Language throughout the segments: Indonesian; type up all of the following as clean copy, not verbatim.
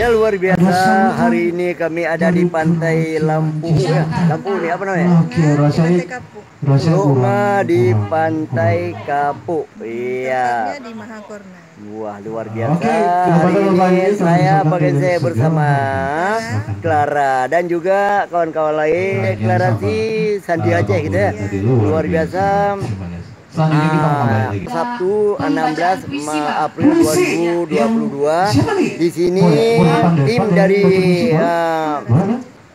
Ya luar biasa, hari ini kami ada di Pantai Lampu ya. Lampu nih apa namanya? Oke, rasanya Loma kurang. di Pantai Kapuk. Iya. Tepatnya di Mahakorna. Wah luar biasa. Oke, Hari ini saya pakai segera bersama makan. Clara dan juga kawan-kawan lain. Clara si Sandi Aceh gitu ya. Luar biasa. Selanjutnya kita mau kembali lagi. Sabtu 16 April 2022 di sini tim dari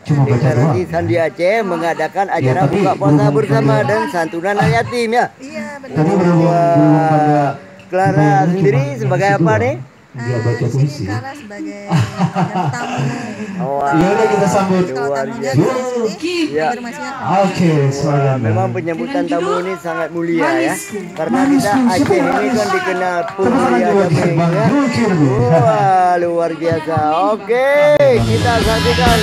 Cuma baca doang. Deklarasi Sandi Aceh mengadakan acara buka puasa bersama dan santunan anak yatim ya. Iya benar. Tadi belum pada Clara sendiri sebagai apa nih? Dia baca Di puisi. sini Clara sebagai tamu. Wah, Iya, udah kita sambut. Kalau luar tamunya biasa. di sini Ya. informasinya. Oke, semangat. Memang penyambutan tamu ini sangat mulia ya, karena kita Aceh ini kan dikenal pemulia damai ya. Wah luar biasa. Oke, kita saksikan.